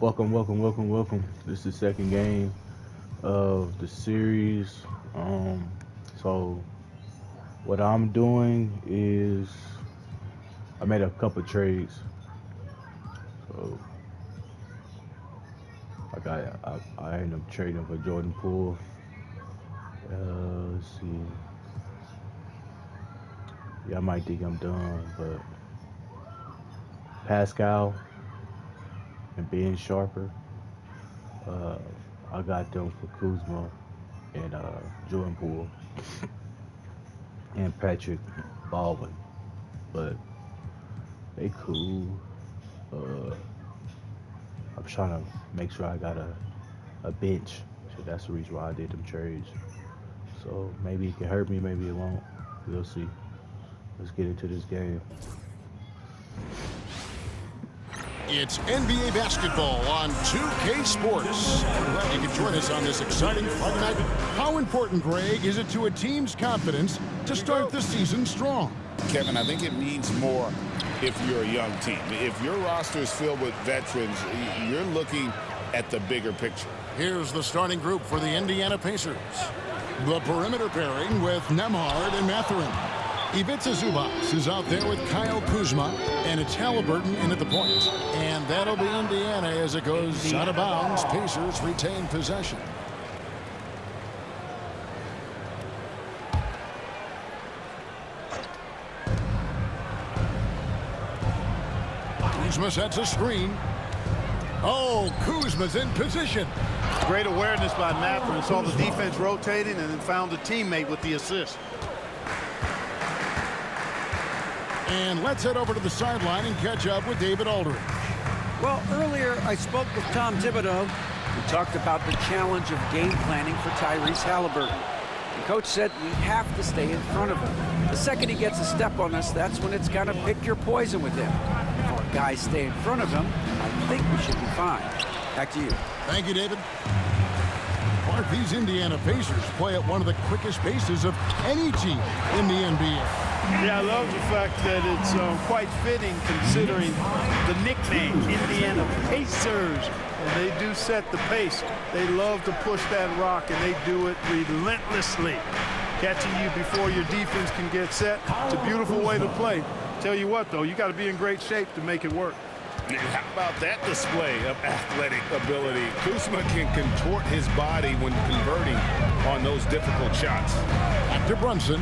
Welcome, welcome, welcome, welcome. This is the second game of the series. Um, so what I'm doing is I made a couple trades. So I ended up trading for Jordan Poole. Let's see. Yeah, I might think I'm done, but Pascal and Ben Sharper. Uh, I got them for Kuzma and Jordan Poole and Patrick Baldwin, but they cool. Uh, I'm trying to make sure I got a bench. So that's the reason why I did them trades. So maybe it can hurt me, maybe it won't. We'll see. Let's get into this game. It's NBA basketball on 2K Sports. We're glad you can join us on this exciting Friday night. How important, Greg, is it to a team's confidence to start the season strong? Kevin, I think it means more if you're a young team. If your roster is filled with veterans, you're looking at the bigger picture. Here's the starting group for the Indiana Pacers. The perimeter pairing with Nembhard and Mathurin. Ivica Zubac is out there with Kyle Kuzma, and it's Halliburton in at the point. And that'll be Indiana as it goes out of bounds. Pacers retain possession. Kuzma sets a screen. Oh, Kuzma's in position. Great awareness by Mathurin. Saw the defense rotating and then found a teammate with the assist. And let's head over to the sideline and catch up with David Aldridge. Well, earlier I spoke with Tom Thibodeau. We talked about the challenge of game planning for Tyrese Halliburton. The coach said we have to stay in front of him. The second he gets a step on us, that's when it's got to pick your poison with him. If our guys stay in front of him, I think we should be fine. Back to you. Thank you, David. Clark, these Indiana Pacers play at one of the quickest paces of any team in the NBA. Yeah, I love the fact that it's quite fitting considering the nickname, Indiana Pacers. And they do set the pace. They love to push that rock, and they do it relentlessly. Catching you before your defense can get set. It's a beautiful way to play. Tell you what, though, you got to be in great shape to make it work. How about that display of athletic ability? Kuzma can contort his body when converting on those difficult shots. Back to Brunson.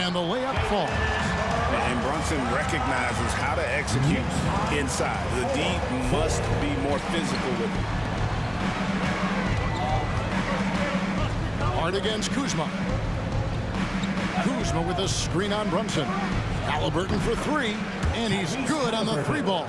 And the layup falls. And Brunson recognizes how to execute inside. The D must be more physical with him. Hard against Kuzma. Kuzma with a screen on Brunson. Halliburton for three, and he's good on the three ball.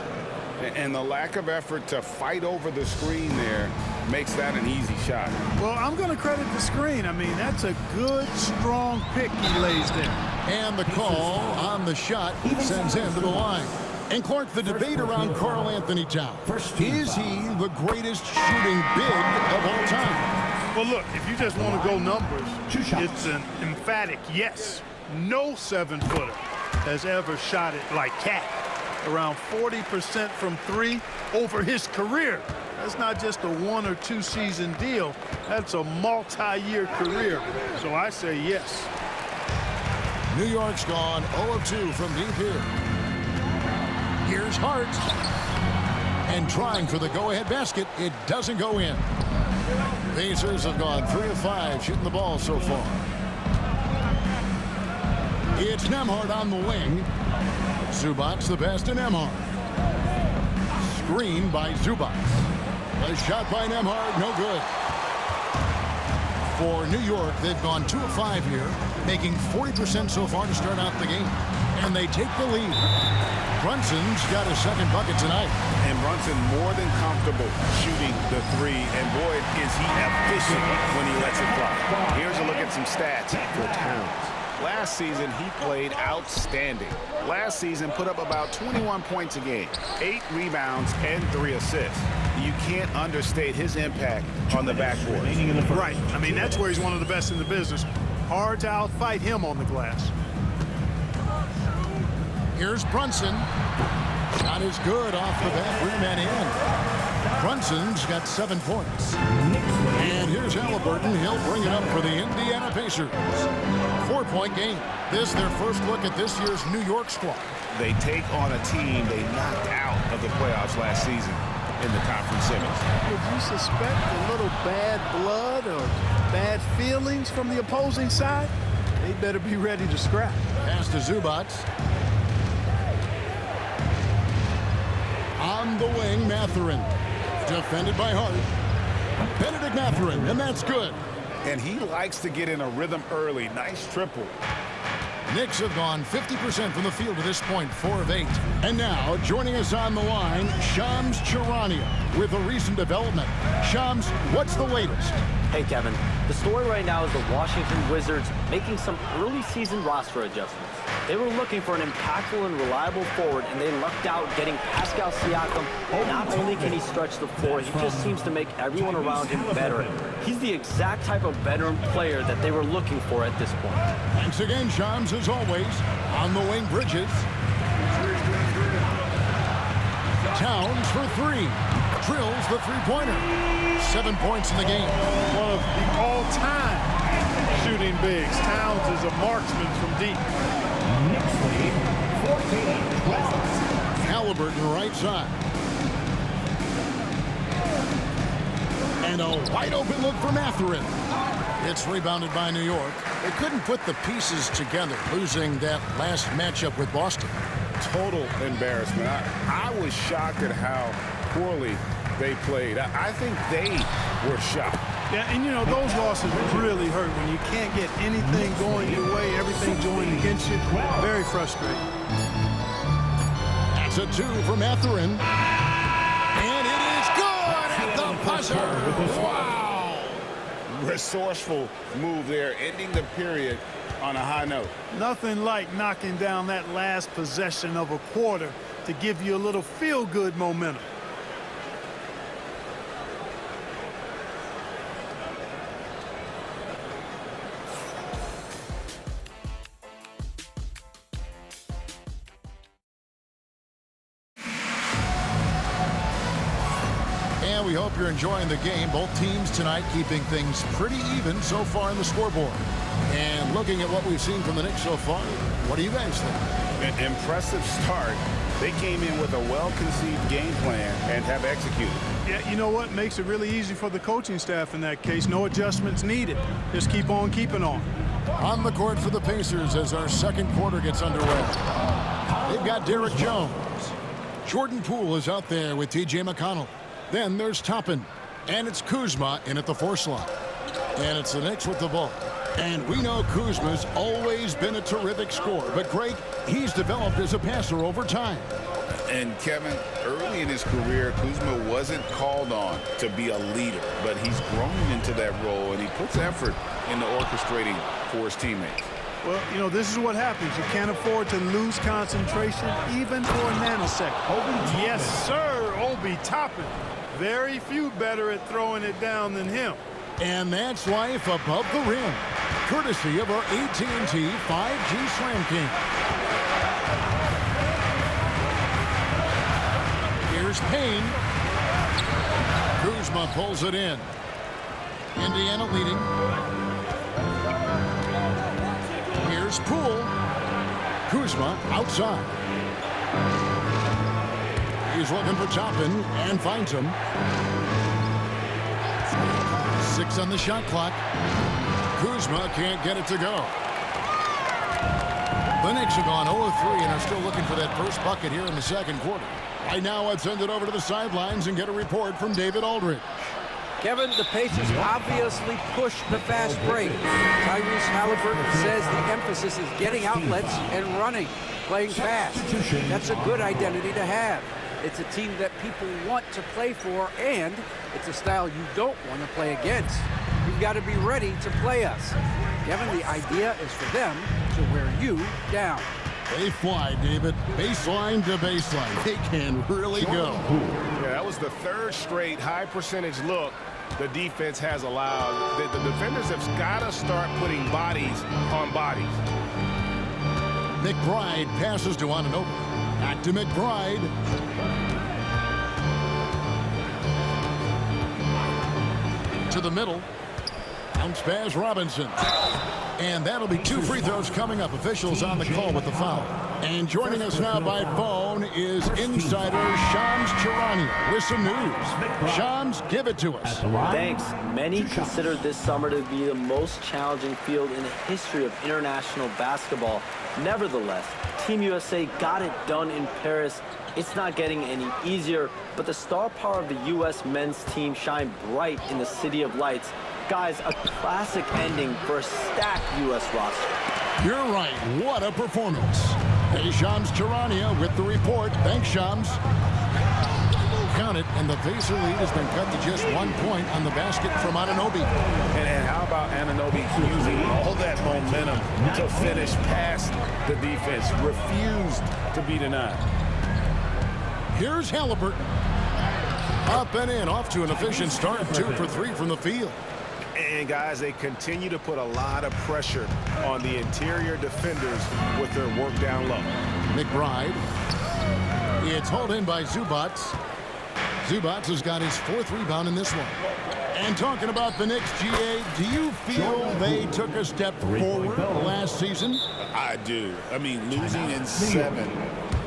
And the lack of effort to fight over the screen there makes that an easy shot. Well, I'm going to credit the screen. I mean, that's a good, strong pick he lays there. And the call on the shot sends him to the line. And Clark, the debate around Karl Anthony Towns. Is he the greatest shooting big of all time? Well, look, if you just want to go numbers, it's an emphatic yes. No seven-footer has ever shot it like Cat. Around 40% from three over his career. That's not just a 1 or 2 season deal. That's a multi-year career. So I say yes. New York's gone 0 of 2 from deep here. Here's Hart. And trying for the go-ahead basket. It doesn't go in. Pacers have gone 3 of 5 shooting the ball so far. It's Nembhard on the wing. Zubac the pass to Nembhard. Screen by Zubac. A shot by Nembhard, no good. For New York, they've gone 2 of 5 here, making 40% so far to start out the game. And they take the lead. Brunson's got his second bucket tonight. And Brunson more than comfortable shooting the three. And boy, is he efficient when he lets it fly. Here's a look at some stats for Towns. Last season, he played outstanding. Last season, put up about 21 points a game, 8 rebounds, and 3 assists. You can't understate his impact on the backboard. Right. I mean, that's where he's one of the best in the business. Hard to outfight him on the glass. Here's Brunson. Shot is good off the back rim and in. Brunson's got 7 points. And here's Halliburton. He'll bring it up for the Indiana Pacers. 4-point game. This their first look at this year's New York squad. They take on a team they knocked out of the playoffs last season in the conference semis. Would you suspect a little bad blood or bad feelings from the opposing side? They better be ready to scrap. Pass to Zubac. On the wing, Mathurin. Defended by Hart. Benedict Mathurin, and that's good. And he likes to get in a rhythm early. Nice triple. Knicks have gone 50% from the field to this point, 4 of 8. And now, joining us on the line, Shams Charania with a recent development. Shams, what's the latest? Hey, Kevin. The story right now is the Washington Wizards making some early season roster adjustments. They were looking for an impactful and reliable forward, and they lucked out getting Pascal Siakam. Not only can he stretch the floor, he just seems to make everyone around him better. He's the exact type of veteran player that they were looking for at this point. Thanks again, Shams, as always. On the wing, Bridges. Towns for 3. Drills the three-pointer. 7 points in the game. One of the all-time shooting bigs. Towns is a marksman from deep. Halliburton right side. And a wide-open look for Mathurin. It's rebounded by New York. They couldn't put the pieces together, losing that last matchup with Boston. Total embarrassment. I was shocked at how poorly they played. I think they were shocked. Yeah, and you know, those losses really hurt when you can't get anything going your way, everything going against you. Very frustrating. That's a 2 for Mathurin. And it is good at the buzzer. Wow. Resourceful move there, ending the period on a high note. Nothing like knocking down that last possession of a quarter to give you a little feel-good momentum. And we hope you're enjoying the game. Both teams tonight keeping things pretty even so far in the scoreboard. And looking at what we've seen from the Knicks so far, what do you guys think? An impressive start. They came in with a well-conceived game plan and have executed. Yeah, you know what? Makes it really easy for the coaching staff in that case. No adjustments needed. Just keep on keeping on. On the court for the Pacers as our second quarter gets underway. They've got Derrick Jones. Jordan Poole is out there with T.J. McConnell. Then there's Toppin. And it's Kuzma in at the 4 slot. And it's the Knicks with the ball. And we know Kuzma's always been a terrific scorer. But, Greg, he's developed as a passer over time. And, Kevin, early in his career, Kuzma wasn't called on to be a leader. But he's grown into that role, and he puts effort into orchestrating for his teammates. Well, you know, this is what happens. You can't afford to lose concentration even for a nanosecond. Yes, sir, Obi Toppin. Very few better at throwing it down than him. And that's life above the rim, courtesy of our AT&T 5G Slam King. Here's Payne. Kuzma pulls it in. Indiana leading. Here's Poole. Kuzma outside. He's looking for Toppin and finds him. 6 on the shot clock. Kuzma can't get it to go. The Knicks have gone 0-3 and are still looking for that first bucket here in the second quarter. Right now, I'd send it over to the sidelines and get a report from David Aldridge. Kevin, the Pacers obviously pushed the fast break. Tyrese Halliburton says the emphasis is getting outlets and running, playing fast. That's a good identity to have. It's a team that people want to play for, and it's a style you don't want to play against. You've got to be ready to play us. Kevin, the idea is for them to wear you down. They fly, David. Baseline to baseline. They can really go. Yeah, that was the 3rd straight high percentage look the defense has allowed. The defenders have got to start putting bodies on bodies. McBride passes to Anunoby. Back to McBride. To the middle. Bounce pass Robinson. And that'll be 2 free throws coming up. Officials on the call with the foul. And joining us now by phone is insider Shams Charania with some news. Shams, give it to us. Thanks. Many consider this summer to be the most challenging field in the history of international basketball. Nevertheless, Team USA got it done in Paris. It's not getting any easier, but the star power of the U.S. men's team shined bright in the City of Lights. Guys, a classic ending for a stacked U.S. roster. You're right. What a performance. Hey, Shams Charania with the report. Thanks, Shams. Count it, and the Pacer lead has been cut to just 1 point on the basket from Anunoby. And how about Anunoby using all that momentum to finish past the defense? Refused to be denied. Here's Halliburton. Up and in, off to an efficient start. 2 for 3 from the field. And guys, they continue to put a lot of pressure on the interior defenders with their work down low. McBride. It's hauled in by Zubac. Zubac has got his 4th rebound in this one. And talking about the Knicks, GA, do you feel they took a step forward last season? I do. I mean, losing in 7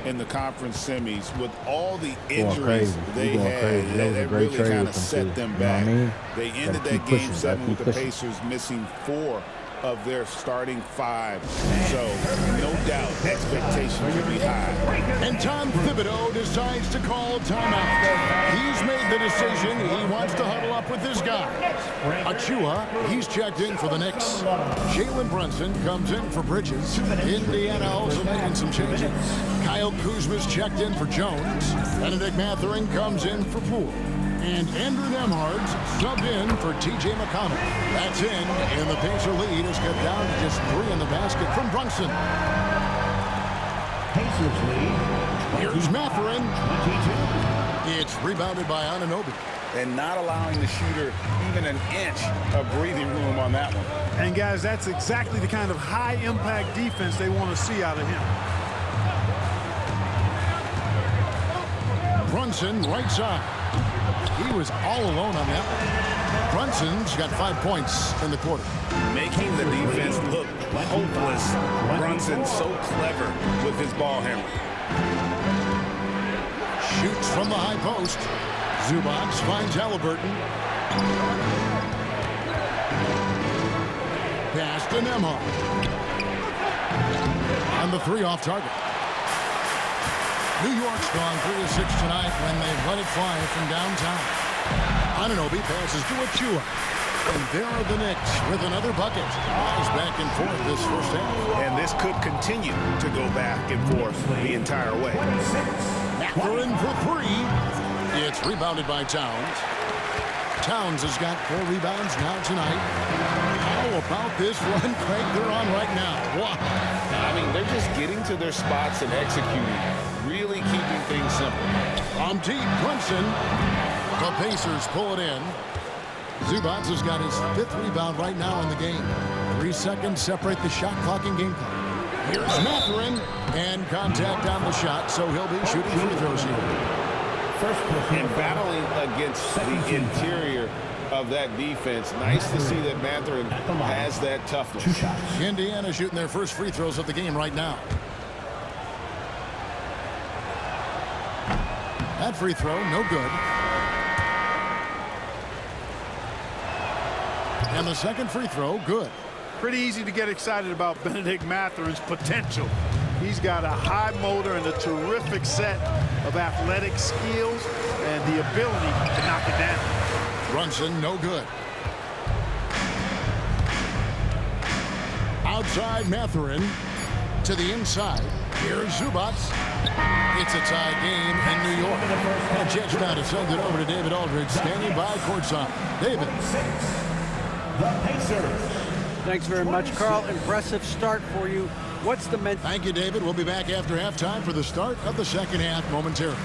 in the conference semis with all the injuries they had, that really kind of set them back. They ended that game 7 with the Pacers missing 4 of their starting 5. So, no doubt, expectations will be high. And Tom Thibodeau decides to call timeout. He's made the decision. He wants to huddle up with this guy. Achua, he's checked in for the Knicks. Jalen Brunson comes in for Bridges. Indiana also making some changes. Kyle Kuzma's checked in for Jones. Benedict Mathurin comes in for Poole. And Andrew Nembhard's subbed in for T.J. McConnell. That's in, and the Pacer lead is cut down to just 3 in the basket from Brunson. Pacers lead. Here's Mathurin. It's rebounded by Anunoby. And not allowing the shooter even an inch of breathing room on that one. And guys, that's exactly the kind of high-impact defense they want to see out of him. Brunson, right side. He was all alone on that one. Brunson's got 5 points in the quarter. Making the defense look hopeless. Brunson so clever with his ball handling. Shoots from the high post. Zubac finds Halliburton. Pass to Nembhard. On the 3 off target. New York's gone 3-6 tonight when they let it fly from downtown. Anunoby passes to Achua. And there are the Knicks with another bucket. Eyes back and forth this first half. And this could continue to go back and forth the entire way. Mathurin for 3. It's rebounded by Towns. Towns has got 4 rebounds now tonight. How about this run, Craig, they're on right now? Wow. I mean, they're just getting to their spots and executing. Really keeping things simple. On deep, Brunson. The Pacers pull it in. Zubac has got his 5th rebound right now in the game. 3 seconds separate the shot clock and game clock. Here's Mathurin. And contact on the shot, so he'll be shooting free throws here. And battling against the interior of that defense. Nice to see that Mathurin has that toughness. Indiana shooting their first free throws of the game right now. That free throw, no good. And the second free throw, good. Pretty easy to get excited about Benedict Mathurin's potential. He's got a high motor and a terrific set of athletic skills and the ability to knock it down. Brunson, no good. Outside Mathurin to the inside. Here's Zubac. It's a tie game in New York. And Jets now to send it over to David Aldridge, standing by courtside. David. The Pacers. Thanks very much, Carl. Impressive start for you. What's the mental? Thank you, David. We'll be back after halftime for the start of the second half momentarily.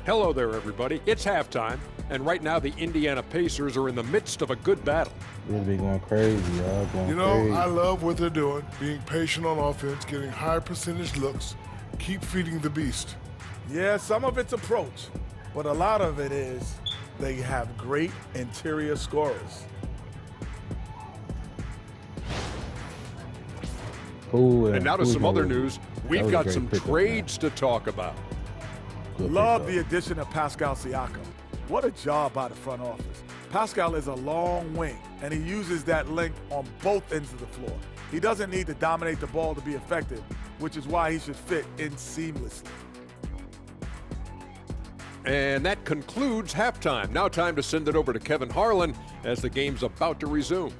Hello there, everybody. It's halftime, and right now the Indiana Pacers are in the midst of a good battle. We'll be going crazy, y'all. Going You know, crazy. I love what they're doing, being patient on offense, getting high percentage looks, keep feeding the beast. Yeah, some of it's approach, but a lot of it is they have great interior scorers. Cool, And now to some other news. We've was a got great some pickup, trades to talk about. Good Love pickup. the addition of Pascal Siakam. What a job by the front office. Pascal is a long wing, and he uses that length on both ends of the floor. He doesn't need to dominate the ball to be effective, which is why he should fit in seamlessly. And that concludes halftime. Now time to send it over to Kevin Harlan as the game's about to resume.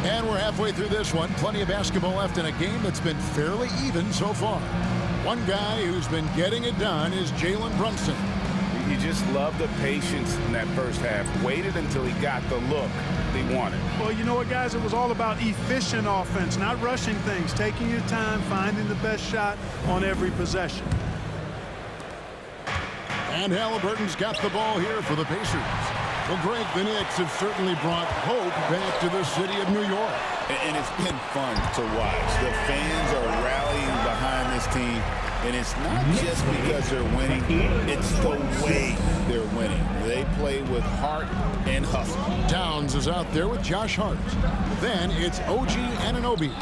And we're halfway through this one. Plenty of basketball left in a game that's been fairly even so far. One guy who's been getting it done is Jalen Brunson. You just love the patience in that first half. Waited until he got the look he wanted. Well, you know what, guys? It was all about efficient offense, not rushing things, taking your time, finding the best shot on every possession. And Halliburton's got the ball here for the Pacers. Well, Greg, the Knicks have certainly brought hope back to the city of New York. And it's been fun to watch. The fans are rallying behind this team. And it's not just because they're winning, it's the way they're winning. They play with heart and hustle. Downs is out there with Josh Hart. Then it's OG Anunoby.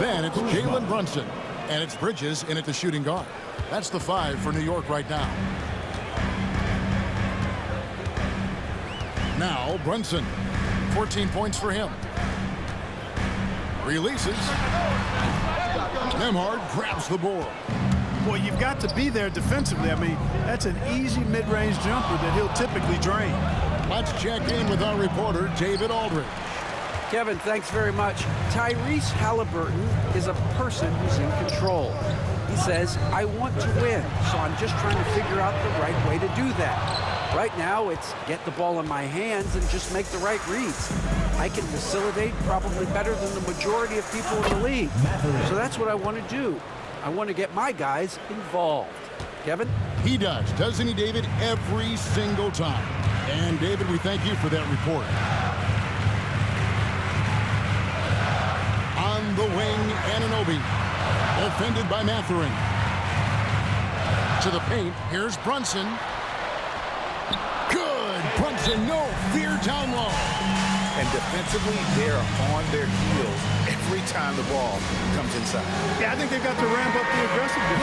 Then it's Jalen Brunson. And it's Bridges in at the shooting guard. That's the 5 for New York right now. Now Brunson, 14 points for him. Releases. Nembhard grabs the board. Boy, you've got to be there defensively. I mean, that's an easy mid-range jumper that he'll typically drain. Let's check in with our reporter, David Aldridge. Kevin, thanks very much. Tyrese Halliburton is a person who's in control. He says, I want to win, so I'm just trying to figure out the right way to do that. Right now, it's get the ball in my hands and just make the right reads. I can facilitate probably better than the majority of people in the league. So that's what I want to do. I want to get my guys involved. Kevin? He does, doesn't he, David? Every single time. And, David, we thank you for that report. On the wing, Anunoby. Offended by Mathurin. To the paint, here's Brunson. Good! Brunson, no fear down low. And defensively, they're on their heels every time the ball comes inside. Yeah, I think they've got to ramp up the aggressiveness.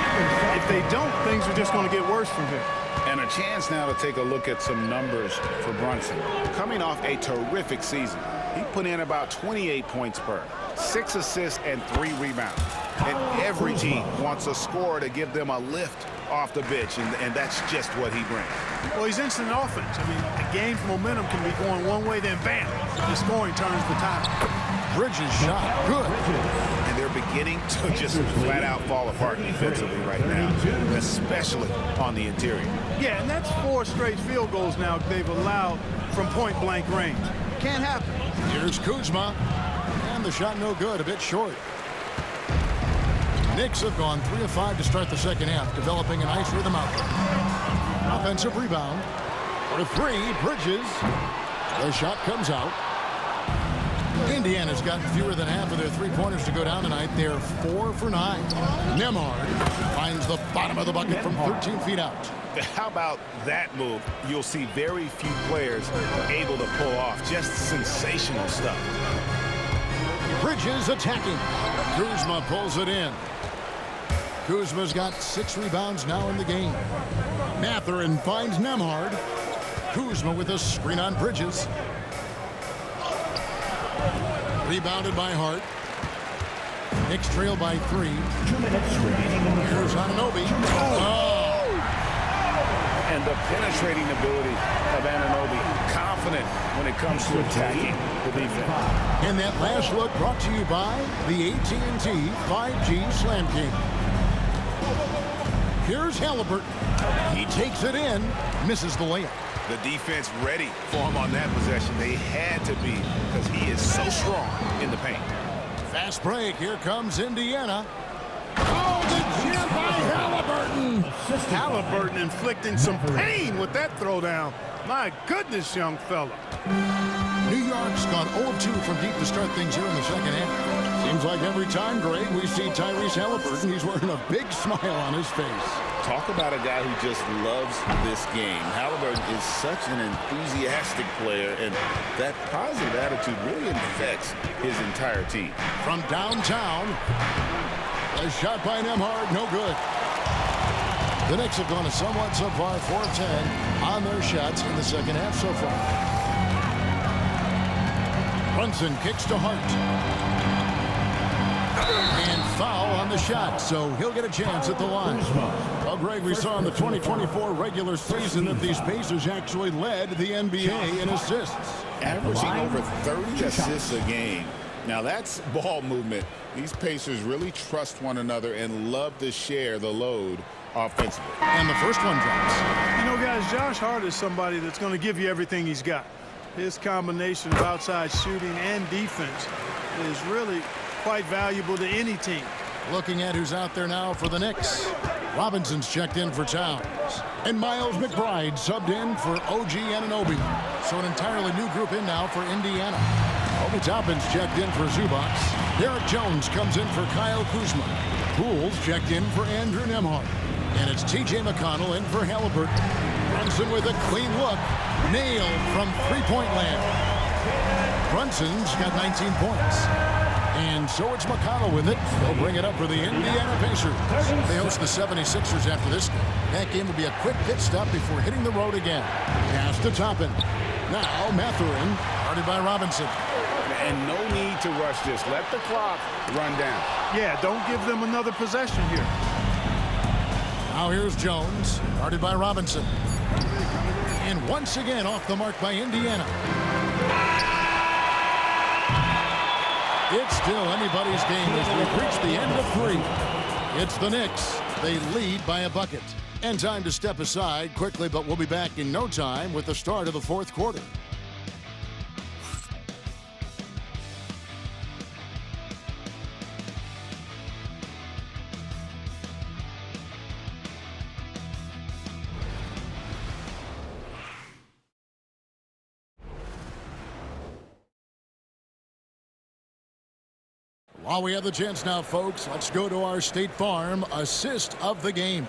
If they don't, things are just going to get worse from here. And a chance now to take a look at some numbers for Brunson. Coming off a terrific season, he put in about 28 points per, 6 assists and 3 rebounds. And every team wants a scorer to give them a lift off the bench, and that's just what he brings. Well, he's instant offense. I mean, a game's momentum can be going one way, then bam, the scoring turns the tide. Bridges shot, good. And they're beginning to just flat out fall apart defensively right now, especially on the interior. Yeah, and that's 4 straight field goals now they've allowed from point-blank range. Can't happen. Here's Kuzma. And the shot no good, a bit short. Knicks have gone 3 of 5 to start the second half, developing a nice rhythm out there. Offensive rebound. For 3, Bridges. The shot comes out. Indiana's got fewer than half of their 3-pointers to go down tonight. They're 4 for 9. Nembhard finds the bottom of the bucket from 13 feet out. How about that move? You'll see very few players able to pull off just sensational stuff. Bridges attacking. Kuzma pulls it in. Kuzma's got 6 rebounds now in the game. Mathurin finds Nembhard. Kuzma with a screen on Bridges. Rebounded by Hart. Knicks trail by 3. 2 minutes remaining in the Here's Anunoby. Oh! And the penetrating ability of Anunoby, confident when it comes to attacking the defense. And that last look brought to you by the AT&T 5G Slam King. Here's Halliburton. He takes it in, misses the layup. The defense ready for him on that possession. They had to be because he is so strong in the paint. Fast break. Here comes Indiana. Oh, the cheer by Halliburton. Halliburton inflicting some pain with that throwdown. My goodness, young fella. New York's gone 0-2 from deep to start things here in the second half. Seems like every time, Greg, we see Tyrese Halliburton, he's wearing a big smile on his face. Talk about a guy who just loves this game. Halliburton is such an enthusiastic player, and that positive attitude really infects his entire team. From downtown, a shot by Nembhard, no good. The Knicks have gone a somewhat subpar 4-10 on their shots in the second half so far. Brunson kicks to Hart. And foul on the shot, so he'll get a chance at the line. Well, Greg, we saw in the 2024 regular season that these Pacers actually led the NBA in assists. Averaging over 30 assists a game. Now that's ball movement. These Pacers really trust one another and love to share the load offensively. And the first one drops. You know, guys, Josh Hart is somebody that's going to give you everything he's got. His combination of outside shooting and defense is really quite valuable to any team. Looking at who's out there now for the Knicks. Robinson's checked in for Towns. And Miles McBride subbed in for OG Anunoby. So an entirely new group in now for Indiana. Obi Toppin's checked in for Zubac. Derek Jones comes in for Kyle Kuzma. Poole's checked in for Andrew Nembhard. And it's TJ McConnell in for Halliburton. Brunson with a clean look. Nailed from three-point land. Brunson's got 19 points. And so it's McConnell with it. They'll bring it up for the Indiana Pacers. They host the 76ers after this game. That game will be a quick pit stop before hitting the road again. Pass to Toppin. Now Mathurin, guarded by Robinson. And no need to rush this. Let the clock run down. Yeah, don't give them another possession here. Now here's Jones, guarded by Robinson. And once again off the mark by Indiana. It's still anybody's game as we reach the end of three. It's the Knicks. They lead by a bucket. And time to step aside quickly, but we'll be back in no time with the start of the fourth quarter. While we have the chance now, folks, let's go to our State Farm assist of the game.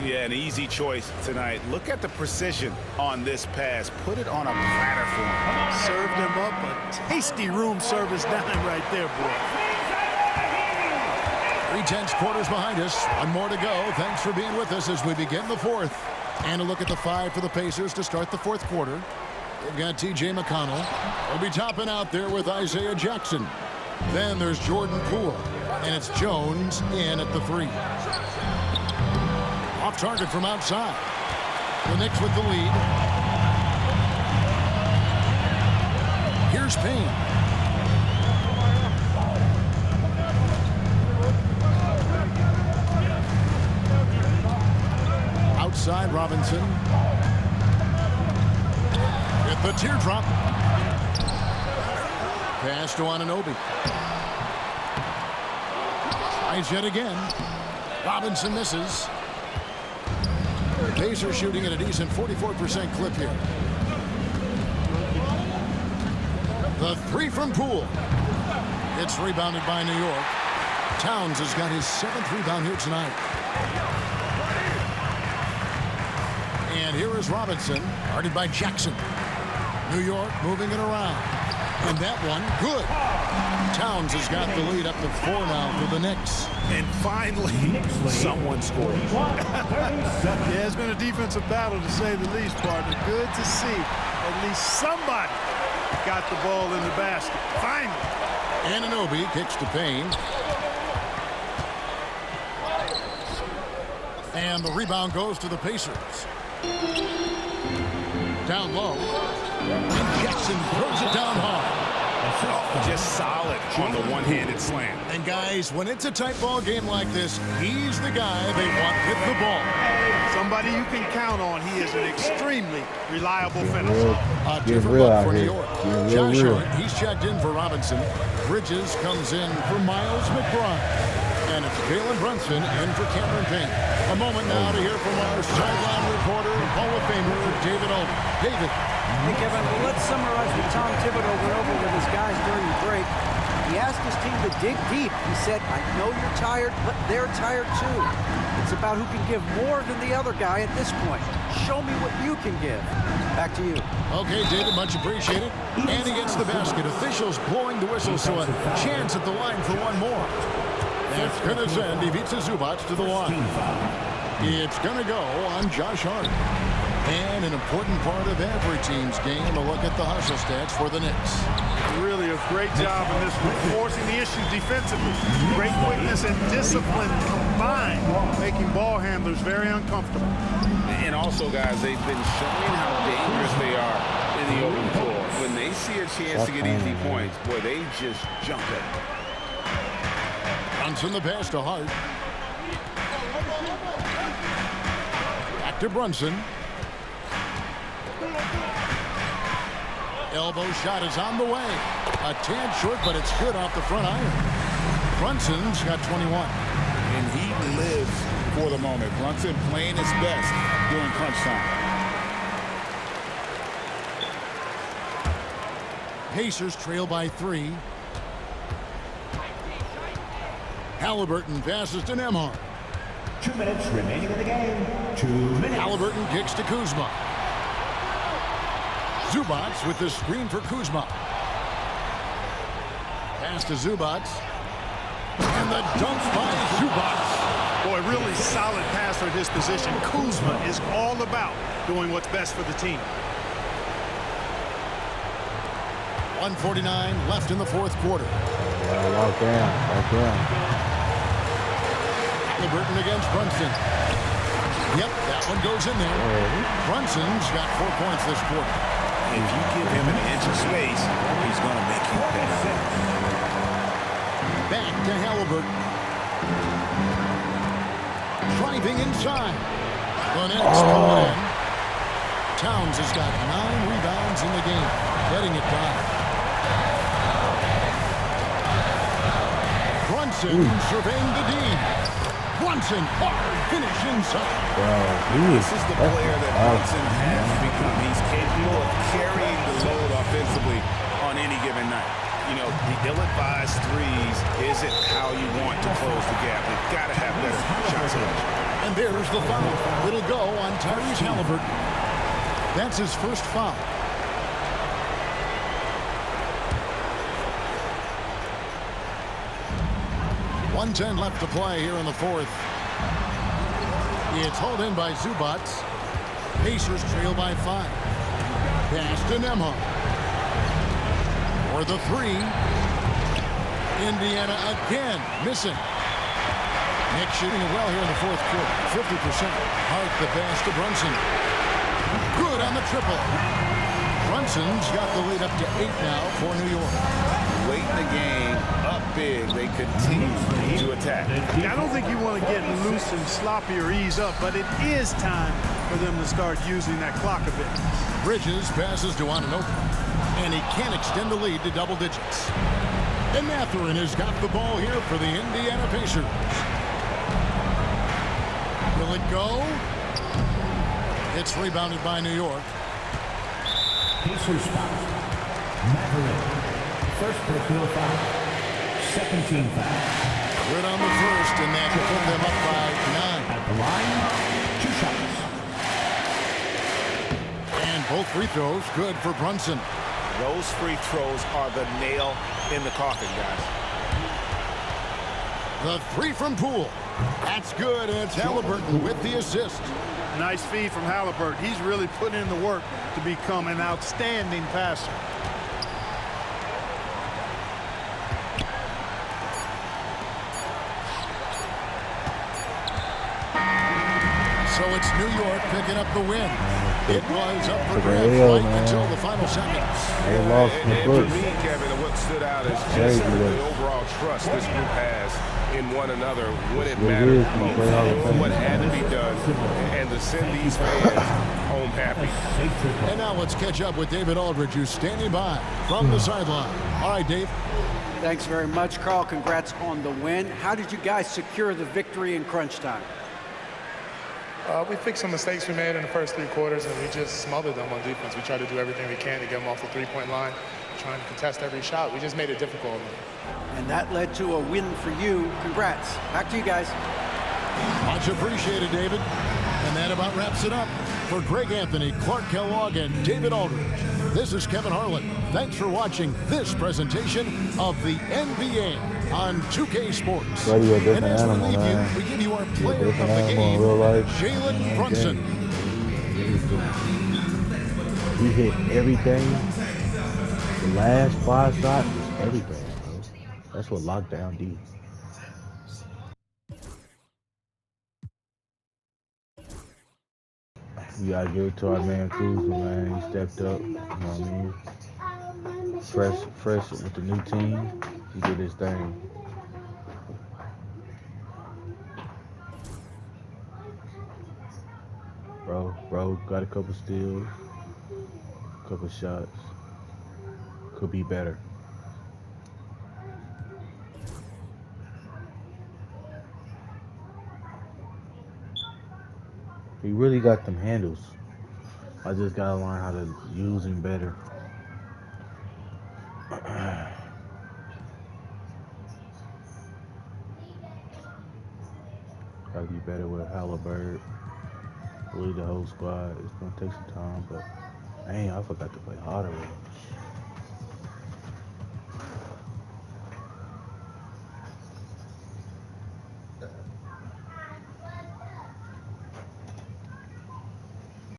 Yeah, an easy choice tonight. Look at the precision on this pass. Put it on a platter for him. Served him up a tasty room service dime right there, boy. 3/10 quarters behind us. One more to go. Thanks for being with us as we begin the fourth. And a look at the five for the Pacers to start the fourth quarter. They've got TJ McConnell. They'll be topping out there with Isaiah Jackson. Then there's Jordan Poole, and it's Jones in at the three. Off target from outside. The Knicks with the lead. Here's Payne. Outside Robinson. With the teardrop. Pass to Anunoby. Tries yet again. Robinson misses. Pacers shooting at a decent 44% clip here. The three from Poole. It's rebounded by New York. Towns has got his 7th rebound here tonight. And here is Robinson, guarded by Jackson. New York moving it around. And that one, good. Towns has got the lead up to 4 now for the Knicks. And finally, someone scored. Yeah, it's been a defensive battle to say the least, partner. Good to see at least somebody got the ball in the basket. Finally. Anunoby kicks to Payne. And the rebound goes to the Pacers. Down low. And Jackson throws it down hard. Just solid on the one-handed slam. And guys, when it's a tight ball game like this, he's the guy they want with the ball. Somebody you can count on. He is an extremely reliable finisher. A different look for New York. Josh Hart, he's checked in for Robinson. Bridges comes in for Miles McBride. And it's Jalen Brunson in for Cameron Payne. A moment now to hear from our sideline reporter, Hall of Famer David Oldham. David. Hey, Kevin, well, let's summarize what Tom Thibodeau went over with his guys during the break. He asked his team to dig deep. He said, I know you're tired, but they're tired too. It's about who can give more than the other guy at this point. Show me what you can give. Back to you. Okay, David, much appreciated. And he gets the basket. Officials blowing the whistle, so a chance at the line for one more. That's going to send Ivica Zubac to the line. It's going to go on Josh Hart. And an important part of every team's game, a look at the hustle stats for the Knicks. Really a great job in this one, forcing the issue defensively. Great quickness and discipline combined, making ball handlers very uncomfortable. And also, guys, they've been showing how dangerous they are in the open floor. When they see a chance to get easy points, boy, they just jump it. Brunson the pass to Hart. Back to Brunson. Elbow shot is on the way. A tad short, but it's good off the front iron. Brunson's got 21. And he lives for the moment. Brunson playing his best during crunch time. Pacers trail by 3. Halliburton passes to Nembhard. 2 minutes remaining in the game. 2 minutes. Halliburton kicks to Kuzma. Zubac with the screen for Kuzma. Pass to Zubac. And the dunk by Zubac. Boy, really solid passer at his position. Kuzma is all about doing what's best for the team. 1:49 left in the fourth quarter. Lock down. Halliburton against Brunson. Yep, that one goes in there. Brunson's got 4 points this quarter. If you give him an inch of space, he's going to make you better. Back to Halliburton. Driving inside. The Knicks pull it in. Towns has got 9 rebounds in the game, letting it down. Brunson surveying the D. Brunson, hard finish inside. This is the player that Brunson has become. He's capable of carrying the load offensively on any given night. You know, the ill-advised threes isn't how you want to close the gap. You've got to have better shot selection. And there's the foul. It'll go on Tyrese Halliburton. That's his first foul. .110 left to play here in the fourth. It's hauled in by Zubac. Pacers trail by 5. Pass to Nembhard. For the 3. Indiana again missing. Nick shooting it well here in the fourth quarter. 50%. Hart the pass to Brunson. Good on the triple. Brunson's got the lead up to 8 now for New York. Late in the game, up big, they continue to attack. I don't think you want to get loose and sloppy or ease up, but it is time for them to start using that clock a bit. Bridges passes to Anunoby, and he can't extend the lead to double digits. And Mathurin has got the ball here for the Indiana Pacers. Will it go? It's rebounded by New York. Pacers foul. Mathurin. First personal foul. Second team foul. Good on the first, and that will put them up by 9. At the line, 2 shots. And both free throws good for Brunson. Those free throws are the nail in the coffin, guys. The 3 from Poole. That's good, and it's Halliburton with the assist. Nice feed from Halliburton. He's really put in the work to become an outstanding passer. So it's New York picking up the win. It was up for Took grabs a L, right man. until the final seconds. They lost in the And book. for me, Kevin, what stood out is just Crazy, the overall trust this group has in one another when it What it mattered is, most. play Hall of Doing Fame. what had to be done and to send these fans home happy. And now let's catch up with David Aldridge, who's standing by from the sideline. All right, Dave. Thanks very much, Carl. Congrats on the win. How did you guys secure the victory in crunch time? We fixed some mistakes we made in the first 3 quarters, and we just smothered them on defense. We tried to do everything we can to get them off the three-point line, trying to contest every shot. We just made it difficult on them. And that led to a win for you. Congrats. Back to you guys. Much appreciated, David. And that about wraps it up. For Greg Anthony, Clark Kellogg, and David Aldridge, this is Kevin Harlan. Thanks for watching this presentation of the NBA on 2K Sports. Buddy, a different And as animal, we leave man. you, we give you our You're a player of different the animal in game, real life. Jalen Brunson. He hit everything. The last 5 shots is everything, bro. That's what lockdown did. We gotta give it to our man Kuzma, man. He stepped up. You know what I mean? Fresh with the new team. He did his thing. Bro got a couple steals, couple shots. Could be better. He really got them handles. I just gotta learn how to use him better. Gotta be better with Halliburton. Really the whole squad. It's gonna take some time, but dang, I forgot to play harder with him.